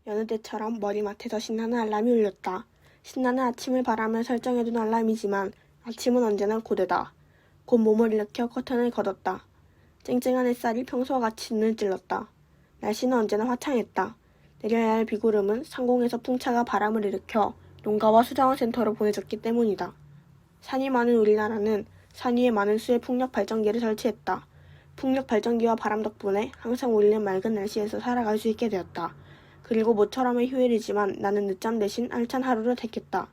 여느 때처럼 머리맡에서 신나는 알람이 울렸다. 신나는 아침을 바라며 설정해둔 알람이지만 아침은 언제나 고되다. 곧 몸을 일으켜 커튼을 걷었다. 쨍쨍한 햇살이 평소와 같이 눈을 찔렀다. 날씨는 언제나 화창했다. 내려야 할 비구름은 상공에서 풍차가 바람을 일으켜 농가와 수자원 센터로 보내졌기 때문이다. 산이 많은 우리나라는 산 위에 많은 수의 풍력 발전기를 설치했다. 풍력 발전기와 바람 덕분에 항상 우리는 맑은 날씨에서 살아갈 수 있게 되었다. 그리고 모처럼의 휴일이지만 나는 늦잠 대신 알찬 하루를 택했다.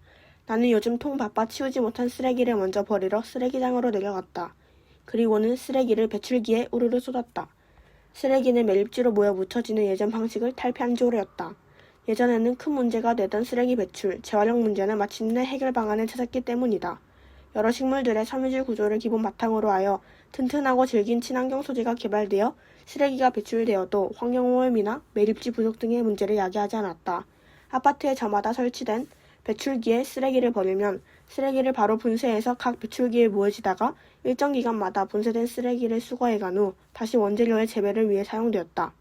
나는 요즘 통 바빠 치우지 못한 쓰레기를 먼저 버리러 쓰레기장으로 내려갔다. 그리고는 쓰레기를 배출기에 우르르 쏟았다. 쓰레기는 매립지로 모여 묻혀지는 예전 방식을 탈피한 지 오래였다. 예전에는 큰 문제가 되던 쓰레기 배출, 재활용 문제는 마침내 해결 방안을 찾았기 때문이다. 여러 식물들의 섬유질 구조를 기본 바탕으로 하여 튼튼하고 질긴 친환경 소재가 개발되어 쓰레기가 배출되어도 환경오염이나 매립지 부족 등의 문제를 야기하지 않았다. 아파트에 저마다 설치된 배출기에 쓰레기를 버리면 쓰레기를 바로 분쇄해서 각 배출기에 모여지다가 일정 기간마다 분쇄된 쓰레기를 수거해간 후 다시 원재료의 재배를 위해 사용되었다.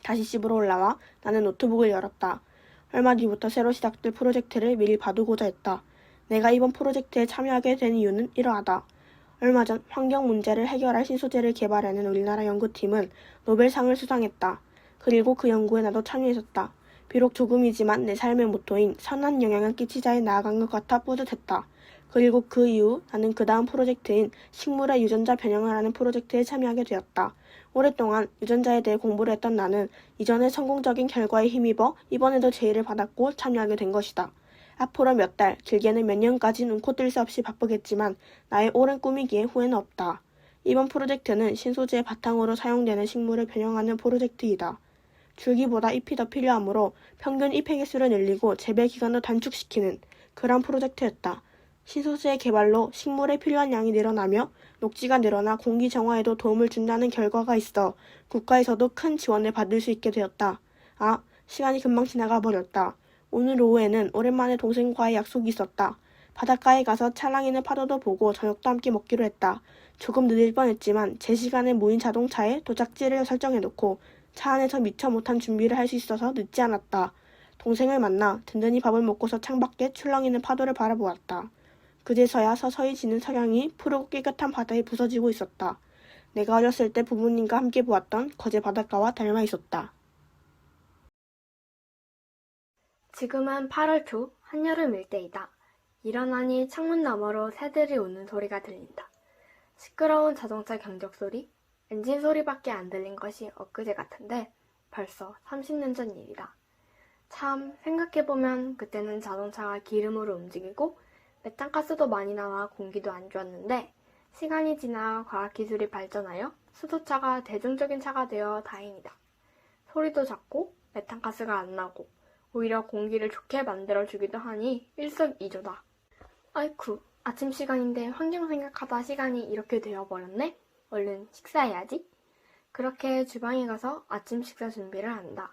다시 집으로 올라와 나는 노트북을 열었다. 얼마 뒤부터 새로 시작될 프로젝트를 미리 봐두고자 했다. 내가 이번 프로젝트에 참여하게 된 이유는 이러하다. 얼마 전 환경 문제를 해결할 신소재를 개발해낸 우리나라 연구팀은 노벨상을 수상했다. 그리고 그 연구에 나도 참여했었다. 비록 조금이지만 내 삶의 모토인 선한 영향을 끼치자에 나아간 것 같아 뿌듯했다. 그리고 그 이후 나는 그 다음 프로젝트인 식물의 유전자 변형을 하는 프로젝트에 참여하게 되었다. 오랫동안 유전자에 대해 공부를 했던 나는 이전의 성공적인 결과에 힘입어 이번에도 제의를 받았고 참여하게 된 것이다. 앞으로 몇 달, 길게는 몇 년까지 눈코 뜰 새 없이 바쁘겠지만 나의 오랜 꿈이기에 후회는 없다. 이번 프로젝트는 신소재의 바탕으로 사용되는 식물을 변형하는 프로젝트이다. 줄기보다 잎이 더 필요하므로 평균 잎의 개수를 늘리고 재배 기간도 단축시키는 그런 프로젝트였다. 신소재의 개발로 식물에 필요한 양이 늘어나며 녹지가 늘어나 공기 정화에도 도움을 준다는 결과가 있어 국가에서도 큰 지원을 받을 수 있게 되었다. 아, 시간이 금방 지나가 버렸다. 오늘 오후에는 오랜만에 동생과의 약속이 있었다. 바닷가에 가서 찰랑이는 파도도 보고 저녁도 함께 먹기로 했다. 조금 늦을 뻔했지만 제 시간에 모인 자동차에 도착지를 설정해놓고 차 안에서 미처 못한 준비를 할 수 있어서 늦지 않았다. 동생을 만나 든든히 밥을 먹고서 창밖에 출렁이는 파도를 바라보았다. 그제서야 서서히 지는 석양이 푸르고 깨끗한 바다에 부서지고 있었다. 내가 어렸을 때 부모님과 함께 보았던 거제 바닷가와 닮아 있었다. 지금은 8월 초 한여름 일대이다. 일어나니 창문 너머로 새들이 우는 소리가 들린다. 시끄러운 자동차 경적 소리, 엔진 소리밖에 안 들린 것이 엊그제 같은데 벌써 30년 전 일이다. 참 생각해보면 그때는 자동차가 기름으로 움직이고 메탄가스도 많이 나와 공기도 안 좋았는데 시간이 지나 과학기술이 발전하여 수소차가 대중적인 차가 되어 다행이다. 소리도 작고 메탄가스가 안 나고 오히려 공기를 좋게 만들어주기도 하니 일석이조다. 아이쿠, 아침 시간인데 환경 생각하다 시간이 이렇게 되어버렸네? 얼른 식사해야지. 그렇게 주방에 가서 아침 식사 준비를 한다.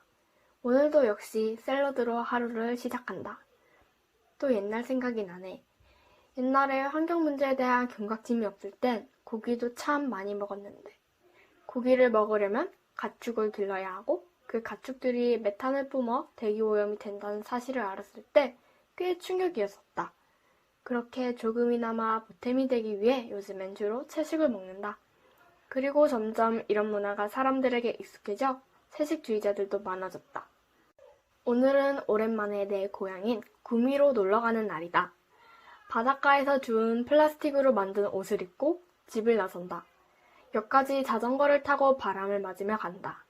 오늘도 역시 샐러드로 하루를 시작한다. 또 옛날 생각이 나네. 옛날에 환경 문제에 대한 경각심이 없을 땐 고기도 참 많이 먹었는데 고기를 먹으려면 가축을 길러야 하고 그 가축들이 메탄을 뿜어 대기오염이 된다는 사실을 알았을 때 꽤 충격이었었다. 그렇게 조금이나마 보탬이 되기 위해 요즘엔 주로 채식을 먹는다. 그리고 점점 이런 문화가 사람들에게 익숙해져 채식주의자들도 많아졌다. 오늘은 오랜만에 내 고향인 구미로 놀러가는 날이다. 바닷가에서 주운 플라스틱으로 만든 옷을 입고 집을 나선다. 역까지 자전거를 타고 바람을 맞으며 간다.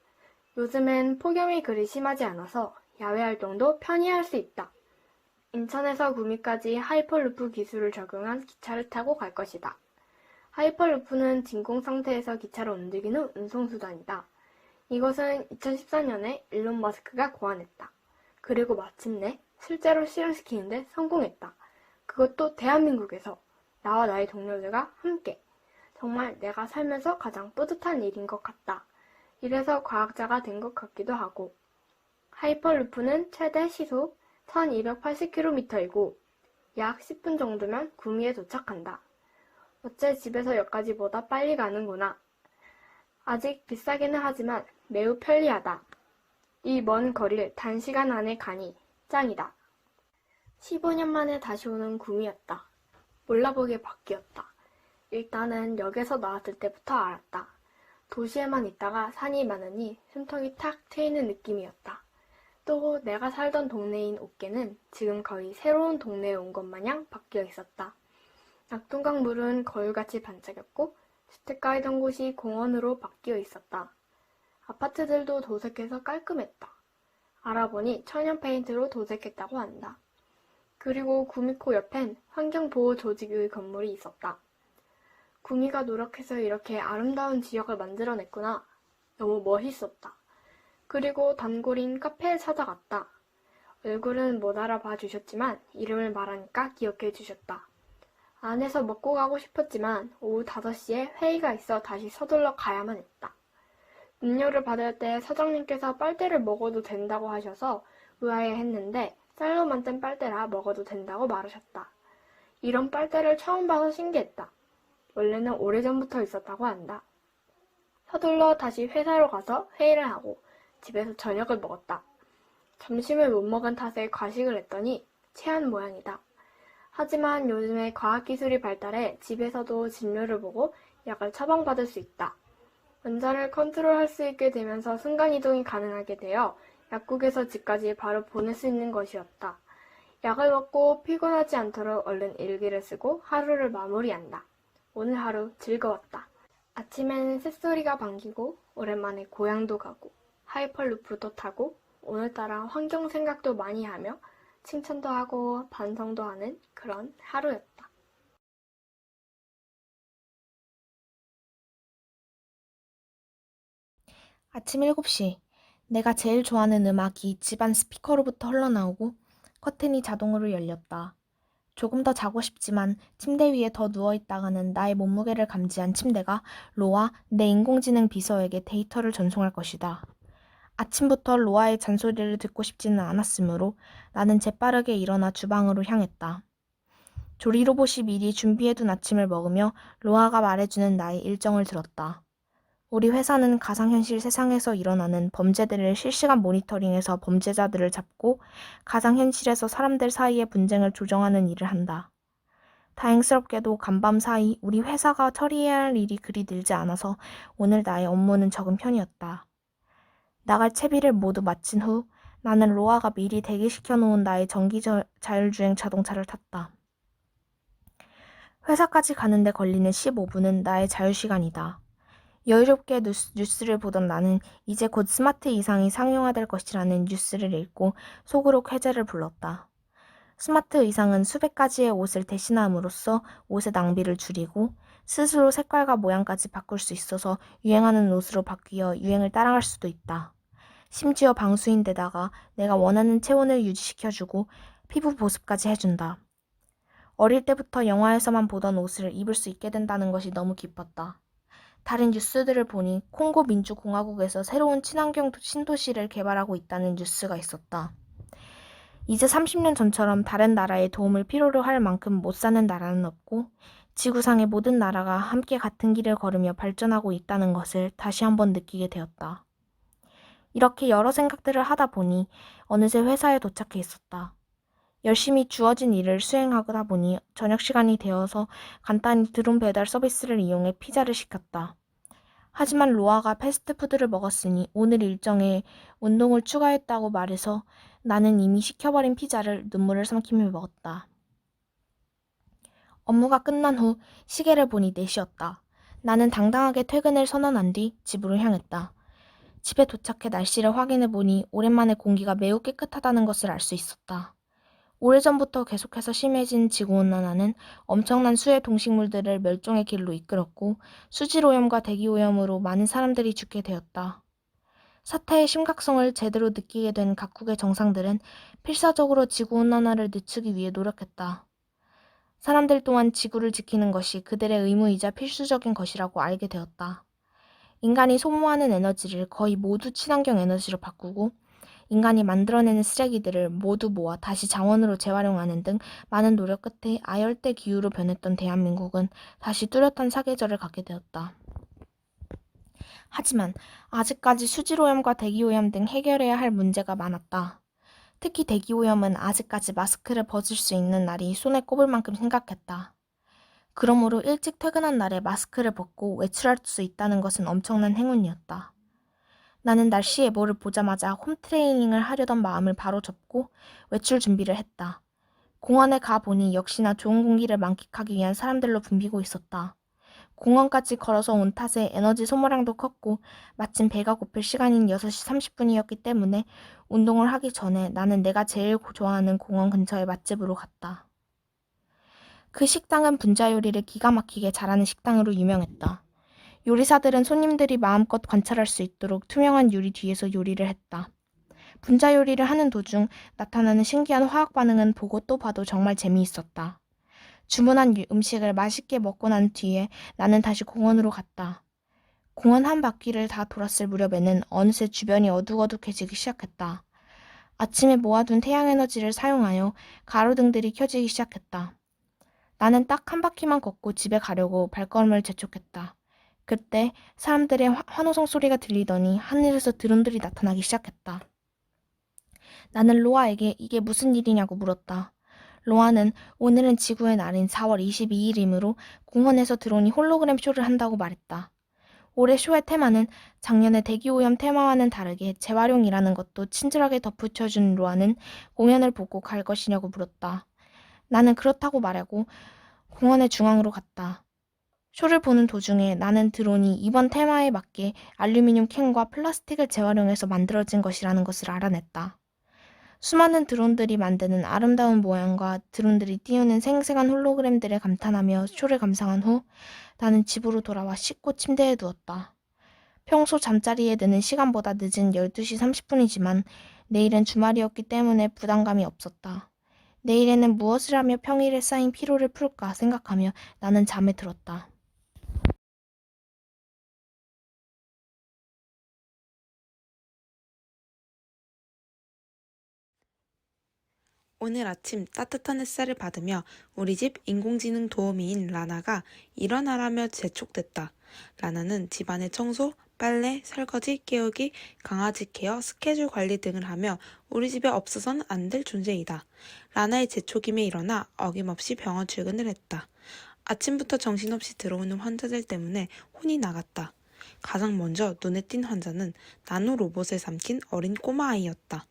요즘엔 폭염이 그리 심하지 않아서 야외 활동도 편히 할 수 있다. 인천에서 구미까지 하이퍼루프 기술을 적용한 기차를 타고 갈 것이다. 하이퍼루프는 진공 상태에서 기차를 움직이는 운송수단이다. 이것은 2014년에 일론 머스크가 고안했다. 그리고 마침내 실제로 실현시키는데 성공했다. 그것도 대한민국에서 나와 나의 동료들과 함께. 정말 내가 살면서 가장 뿌듯한 일인 것 같다. 이래서 과학자가 된 것 같기도 하고. 하이퍼루프는 최대 시속 1280km이고 약 10분 정도면 구미에 도착한다. 어째 집에서 역까지보다 빨리 가는구나. 아직 비싸기는 하지만 매우 편리하다. 이 먼 거리를 단시간 안에 가니 짱이다. 15년 만에 다시 오는 구미였다. 몰라보게 바뀌었다. 일단은 역에서 나왔을 때부터 알았다. 도시에만 있다가 산이 많으니 숨통이 탁 트이는 느낌이었다. 또 내가 살던 동네인 옥계는 지금 거의 새로운 동네에 온 것 마냥 바뀌어 있었다. 낙동강 물은 거울같이 반짝였고 주택가 있던 곳이 공원으로 바뀌어 있었다. 아파트들도 도색해서 깔끔했다. 알아보니 천연 페인트로 도색했다고 한다. 그리고 구미코 옆엔 환경보호 조직의 건물이 있었다. 구미가 노력해서 이렇게 아름다운 지역을 만들어냈구나. 너무 멋있었다. 그리고 단골인 카페에 찾아갔다. 얼굴은 못 알아봐 주셨지만 이름을 말하니까 기억해 주셨다. 안에서 먹고 가고 싶었지만 오후 5시에 회의가 있어 다시 서둘러 가야만 했다. 음료를 받을 때 사장님께서 빨대를 먹어도 된다고 하셔서 의아해했는데 쌀로 만든 빨대라 먹어도 된다고 말하셨다. 이런 빨대를 처음 봐서 신기했다. 원래는 오래전부터 있었다고 한다. 서둘러 다시 회사로 가서 회의를 하고 집에서 저녁을 먹었다. 점심을 못 먹은 탓에 과식을 했더니 체한 모양이다. 하지만 요즘에 과학기술이 발달해 집에서도 진료를 보고 약을 처방받을 수 있다. 원자를 컨트롤할 수 있게 되면서 순간이동이 가능하게 되어 약국에서 집까지 바로 보낼 수 있는 것이었다. 약을 먹고 피곤하지 않도록 얼른 일기를 쓰고 하루를 마무리한다. 오늘 하루 즐거웠다. 아침에는 새소리가 반기고 오랜만에 고향도 가고 하이퍼루프도 타고 오늘따라 환경 생각도 많이 하며 칭찬도 하고 반성도 하는 그런 하루였다. 아침 7시. 내가 제일 좋아하는 음악이 집안 스피커로부터 흘러나오고 커튼이 자동으로 열렸다. 조금 더 자고 싶지만 침대 위에 더 누워있다가는 나의 몸무게를 감지한 침대가 로아, 내 인공지능 비서에게 데이터를 전송할 것이다. 아침부터 로아의 잔소리를 듣고 싶지는 않았으므로 나는 재빠르게 일어나 주방으로 향했다. 조리 로봇이 미리 준비해둔 아침을 먹으며 로아가 말해주는 나의 일정을 들었다. 우리 회사는 가상현실 세상에서 일어나는 범죄들을 실시간 모니터링해서 범죄자들을 잡고 가상현실에서 사람들 사이의 분쟁을 조정하는 일을 한다. 다행스럽게도 간밤 사이 우리 회사가 처리해야 할 일이 그리 늘지 않아서 오늘 나의 업무는 적은 편이었다. 나갈 채비를 모두 마친 후 나는 로아가 미리 대기시켜 놓은 나의 전기 자율주행 자동차를 탔다. 회사까지 가는데 걸리는 15분은 나의 자유시간이다. 여유롭게 뉴스를 보던 나는 이제 곧 스마트 의상이 상용화될 것이라는 뉴스를 읽고 속으로 쾌재를 불렀다. 스마트 의상은 수백 가지의 옷을 대신함으로써 옷의 낭비를 줄이고 스스로 색깔과 모양까지 바꿀 수 있어서 유행하는 옷으로 바뀌어 유행을 따라갈 수도 있다. 심지어 방수인데다가 내가 원하는 체온을 유지시켜주고 피부 보습까지 해준다. 어릴 때부터 영화에서만 보던 옷을 입을 수 있게 된다는 것이 너무 기뻤다. 다른 뉴스들을 보니 콩고 민주공화국에서 새로운 친환경 신도시를 개발하고 있다는 뉴스가 있었다. 이제 30년 전처럼 다른 나라의 도움을 필요로 할 만큼 못 사는 나라는 없고 지구상의 모든 나라가 함께 같은 길을 걸으며 발전하고 있다는 것을 다시 한번 느끼게 되었다. 이렇게 여러 생각들을 하다 보니 어느새 회사에 도착해 있었다. 열심히 주어진 일을 수행하다 보니 저녁 시간이 되어서 간단히 드론 배달 서비스를 이용해 피자를 시켰다. 하지만 로아가 패스트푸드를 먹었으니 오늘 일정에 운동을 추가했다고 말해서 나는 이미 시켜버린 피자를 눈물을 삼키며 먹었다. 업무가 끝난 후 시계를 보니 4시였다. 나는 당당하게 퇴근을 선언한 뒤 집으로 향했다. 집에 도착해 날씨를 확인해 보니 오랜만에 공기가 매우 깨끗하다는 것을 알 수 있었다. 오래전부터 계속해서 심해진 지구온난화는 엄청난 수의 동식물들을 멸종의 길로 이끌었고 수질오염과 대기오염으로 많은 사람들이 죽게 되었다. 사태의 심각성을 제대로 느끼게 된 각국의 정상들은 필사적으로 지구온난화를 늦추기 위해 노력했다. 사람들 또한 지구를 지키는 것이 그들의 의무이자 필수적인 것이라고 알게 되었다. 인간이 소모하는 에너지를 거의 모두 친환경 에너지로 바꾸고 인간이 만들어내는 쓰레기들을 모두 모아 다시 자원으로 재활용하는 등 많은 노력 끝에 아열대 기후로 변했던 대한민국은 다시 뚜렷한 사계절을 갖게 되었다. 하지만 아직까지 수질오염과 대기오염 등 해결해야 할 문제가 많았다. 특히 대기오염은 아직까지 마스크를 벗을 수 있는 날이 손에 꼽을 만큼 심각했다. 그러므로 일찍 퇴근한 날에 마스크를 벗고 외출할 수 있다는 것은 엄청난 행운이었다. 나는 날씨 예보를 보자마자 홈트레이닝을 하려던 마음을 바로 접고 외출 준비를 했다. 공원에 가보니 역시나 좋은 공기를 만끽하기 위한 사람들로 붐비고 있었다. 공원까지 걸어서 온 탓에 에너지 소모량도 컸고 마침 배가 고플 시간인 6시 30분이었기 때문에 운동을 하기 전에 나는 내가 제일 좋아하는 공원 근처의 맛집으로 갔다. 그 식당은 분자 요리를 기가 막히게 잘하는 식당으로 유명했다. 요리사들은 손님들이 마음껏 관찰할 수 있도록 투명한 유리 뒤에서 요리를 했다. 분자 요리를 하는 도중 나타나는 신기한 화학 반응은 보고 또 봐도 정말 재미있었다. 주문한 음식을 맛있게 먹고 난 뒤에 나는 다시 공원으로 갔다. 공원 한 바퀴를 다 돌았을 무렵에는 어느새 주변이 어둑어둑해지기 시작했다. 아침에 모아둔 태양 에너지를 사용하여 가로등들이 켜지기 시작했다. 나는 딱 한 바퀴만 걷고 집에 가려고 발걸음을 재촉했다. 그때 사람들의 환호성 소리가 들리더니 하늘에서 드론들이 나타나기 시작했다. 나는 로아에게 이게 무슨 일이냐고 물었다. 로아는 오늘은 지구의 날인 4월 22일이므로 공원에서 드론이 홀로그램 쇼를 한다고 말했다. 올해 쇼의 테마는 작년의 대기오염 테마와는 다르게 재활용이라는 것도 친절하게 덧붙여준 로아는 공연을 보고 갈 것이냐고 물었다. 나는 그렇다고 말하고 공원의 중앙으로 갔다. 쇼를 보는 도중에 나는 드론이 이번 테마에 맞게 알루미늄 캔과 플라스틱을 재활용해서 만들어진 것이라는 것을 알아냈다. 수많은 드론들이 만드는 아름다운 모양과 드론들이 띄우는 생생한 홀로그램들에 감탄하며 쇼를 감상한 후 나는 집으로 돌아와 씻고 침대에 누웠다. 평소 잠자리에 드는 시간보다 늦은 12시 30분이지만 내일은 주말이었기 때문에 부담감이 없었다. 내일에는 무엇을 하며 평일에 쌓인 피로를 풀까 생각하며 나는 잠에 들었다. 오늘 아침 따뜻한 햇살을 받으며 우리 집 인공지능 도우미인 라나가 일어나라며 재촉됐다. 라나는 집안의 청소, 빨래, 설거지, 깨우기, 강아지 케어, 스케줄 관리 등을 하며 우리 집에 없어서는 안 될 존재이다. 라나의 재촉임에 일어나 어김없이 병원 출근을 했다. 아침부터 정신없이 들어오는 환자들 때문에 혼이 나갔다. 가장 먼저 눈에 띈 환자는 나노 로봇을 삼킨 어린 꼬마아이였다.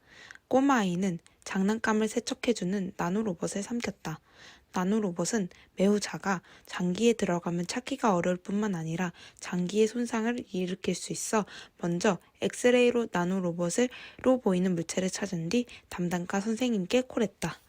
꼬마아이는 장난감을 세척해주는 나노로봇을 삼켰다. 나노로봇은 매우 작아 장기에 들어가면 찾기가 어려울 뿐만 아니라 장기의 손상을 일으킬 수 있어 먼저 엑스레이로 나노로봇으로 보이는 물체를 찾은 뒤 담당과 선생님께 콜했다.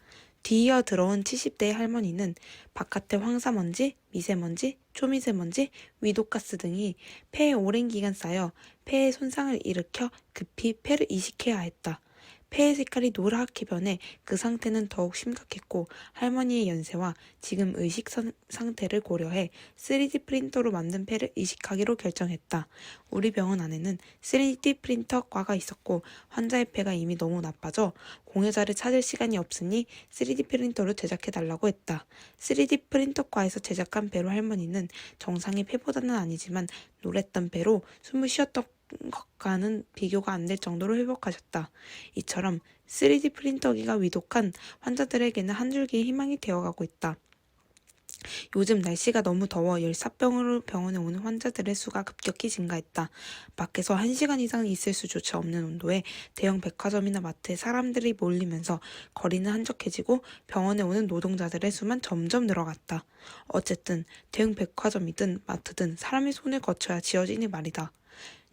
뒤이어 들어온 70대의 할머니는 바깥의 황사먼지, 미세먼지, 초미세먼지, 위독가스 등이 폐에 오랜 기간 쌓여 폐에 손상을 일으켜 급히 폐를 이식해야 했다. 폐의 색깔이 노랗게 변해 그 상태는 더욱 심각했고 할머니의 연세와 지금 의식 상태를 고려해 3D 프린터로 만든 폐를 이식하기로 결정했다. 우리 병원 안에는 3D 프린터과가 있었고 환자의 폐가 이미 너무 나빠져 공여자를 찾을 시간이 없으니 3D 프린터로 제작해달라고 했다. 3D 프린터과에서 제작한 폐로 할머니는 정상의 폐보다는 아니지만 노랬던 폐로 숨을 쉬었던 것과는 비교가 안 될 정도로 회복하셨다. 이처럼 3D 프린터기가 위독한 환자들에게는 한 줄기의 희망이 되어가고 있다. 요즘 날씨가 너무 더워 열사병으로 병원에 오는 환자들의 수가 급격히 증가했다. 밖에서 1시간 이상 있을 수조차 없는 온도에 대형 백화점이나 마트에 사람들이 몰리면서 거리는 한적해지고 병원에 오는 노동자들의 수만 점점 늘어갔다. 어쨌든 대형 백화점이든 마트든 사람의 손을 거쳐야 지어지니 말이다.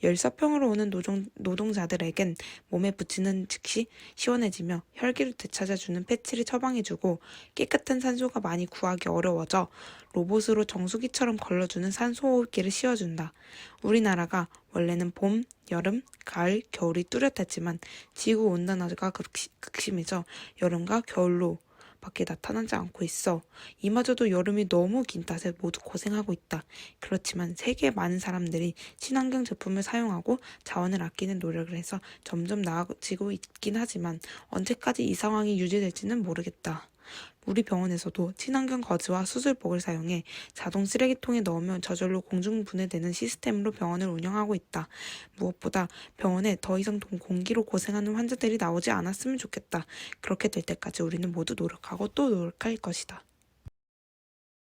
열사병으로 오는 노동자들에겐 몸에 붙이는 즉시 시원해지며 혈기를 되찾아주는 패치를 처방해주고 깨끗한 산소가 많이 구하기 어려워져 로봇으로 정수기처럼 걸러주는 산소호흡기를 씌워준다. 우리나라가 원래는 봄, 여름, 가을, 겨울이 뚜렷했지만 지구온난화가 극심해져 여름과 겨울로 밖에 나타나지 않고 있어. 이마저도 여름이 너무 긴 탓에 모두 고생하고 있다. 그렇지만 세계의 많은 사람들이 친환경 제품을 사용하고 자원을 아끼는 노력을 해서 점점 나아지고 있긴 하지만 언제까지 이 상황이 유지될지는 모르겠다. 우리 병원에서도 친환경 거즈와 수술복을 사용해 자동 쓰레기통에 넣으면 저절로 공중 분해되는 시스템으로 병원을 운영하고 있다. 무엇보다 병원에 더 이상 공기로 고생하는 환자들이 나오지 않았으면 좋겠다. 그렇게 될 때까지 우리는 모두 노력하고 또 노력할 것이다.